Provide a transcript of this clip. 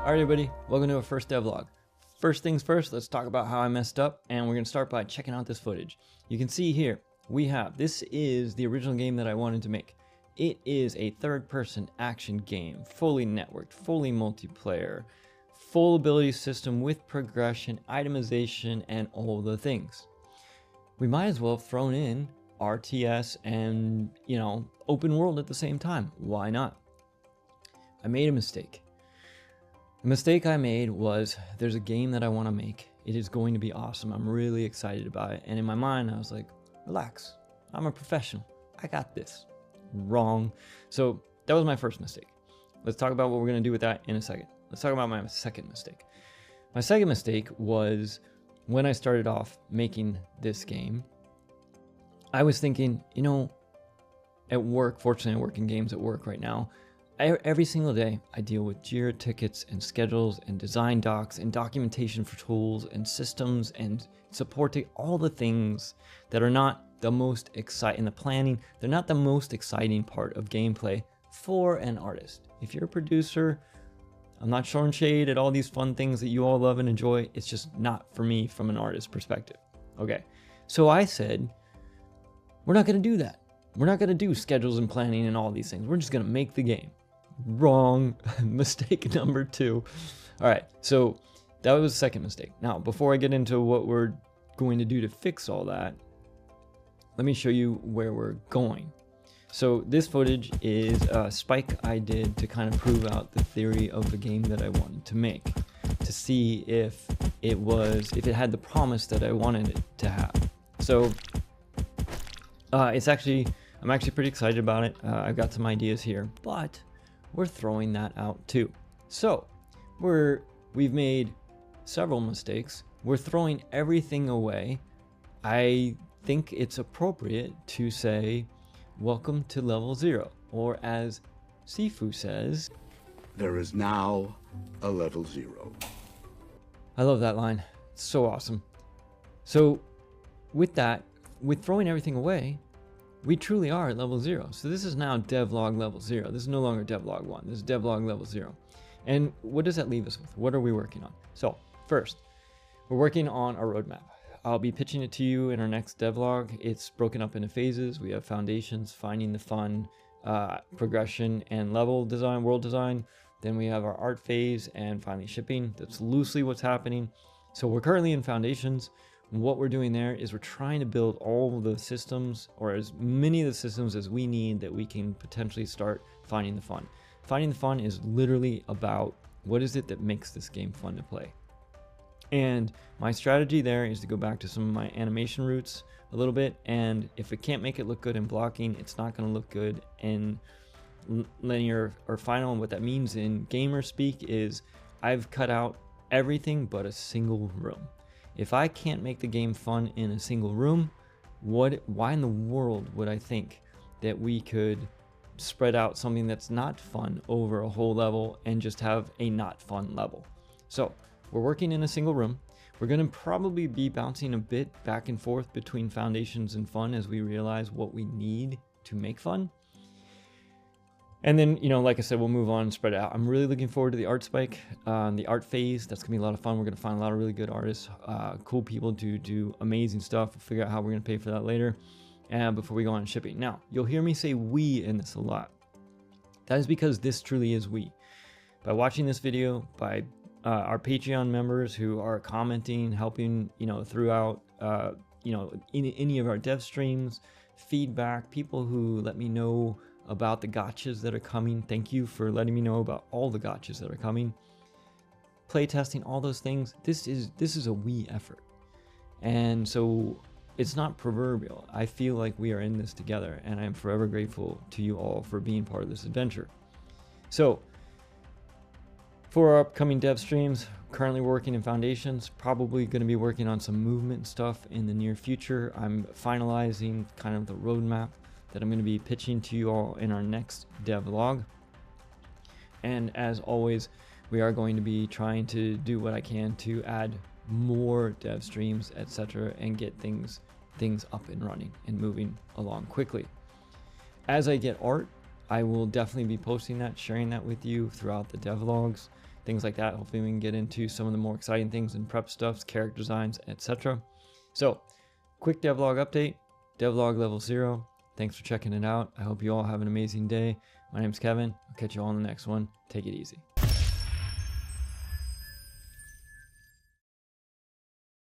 Alright everybody, welcome to our first devlog. First things first, let's talk about how I messed up, and we're going to start by checking out this footage. You can see here, this is the original game that I wanted to make. It is a third-person action game, fully networked, fully multiplayer, full ability system with progression, itemization, and all the things. We might as well have thrown in RTS and, open world at the same time. Why not? I made a mistake. The mistake I made was there's a game that I want to make. It is going to be awesome. I'm really excited about it. And in my mind, I was like, relax. I'm a professional. I got this. Wrong. So that was my first mistake. Let's talk about what we're going to do with that in a second. Let's talk about my second mistake. My second mistake was when I started off making this game, I was thinking, at work, fortunately I work in games at work right now, every single day I deal with Jira tickets and schedules and design docs and documentation for tools and systems and supporting all the things that are not the most exciting, the planning, they're not the most exciting part of gameplay for an artist. If you're a producer, I'm not showing shade at all these fun things that you all love and enjoy. It's just not for me from an artist perspective. Okay, so I said, we're not going to do that. We're not going to do schedules and planning and all these things. We're just going to make the game. Wrong. Mistake number 2. All right, so that was the second mistake. Now, before I get into what we're going to do to fix all that, let me show you where we're going. So this footage is a spike I did to kind of prove out the theory of the game that I wanted to make, to see if it had the promise that I wanted it to have. So I'm actually pretty excited about it. I've got some ideas here, but we're throwing that out too. So we've made several mistakes. We're throwing everything away. I think it's appropriate to say, welcome to level 0, or as Sifu says, there is now a level 0. I love that line. It's so awesome. So with throwing everything away, we truly are at level 0. So this is now devlog level 0. This is no longer devlog 1. This is devlog level 0. And what does that leave us with? What are we working on? So first, we're working on our roadmap. I'll be pitching it to you in our next devlog. It's broken up into phases. We have foundations, finding the fun, progression, and level design, world design. Then we have our art phase, and finally shipping. That's loosely what's happening. So we're currently in foundations. What we're doing there is we're trying to build all the systems, or as many of the systems as we need, that we can potentially start finding the fun. Finding the fun is literally about what is it that makes this game fun to play. And my strategy there is to go back to some of my animation roots a little bit, and if it can't make it look good in blocking, it's not going to look good in linear or final. And what that means in gamer speak is I've cut out everything but a single room. If I can't make the game fun in a single room, why in the world would I think that we could spread out something that's not fun over a whole level and just have a not fun level? So we're working in a single room. We're going to probably be bouncing a bit back and forth between foundations and fun as we realize what we need to make fun. And then, like I said, we'll move on and spread it out. I'm really looking forward to the art spike, the art phase. That's going to be a lot of fun. We're going to find a lot of really good artists, cool people to do amazing stuff. We'll figure out how we're going to pay for that later before we go on shipping. Now, you'll hear me say we in this a lot. That is because this truly is we. By watching this video, by our Patreon members who are commenting, helping, throughout, in any of our dev streams, feedback, people who let me know about the gotchas that are coming. Thank you for letting me know about all the gotchas that are coming. Playtesting, all those things. This is a we effort. And so it's not proverbial. I feel like we are in this together, and I am forever grateful to you all for being part of this adventure. So for our upcoming dev streams, currently working in foundations, probably going to be working on some movement stuff in the near future. I'm finalizing kind of the roadmap that I'm going to be pitching to you all in our next devlog. And as always, we are going to be trying to do what I can to add more dev streams, etc., and get things up and running and moving along quickly. As I get art, I will definitely be posting that, sharing that with you throughout the devlogs. things like that. Hopefully we can get into some of the more exciting things in prep stuffs, character designs, etc. So quick devlog update, devlog level 0. Thanks for checking it out. I hope you all have an amazing day. My name's Kevin. I'll catch you all in the next one. Take it easy.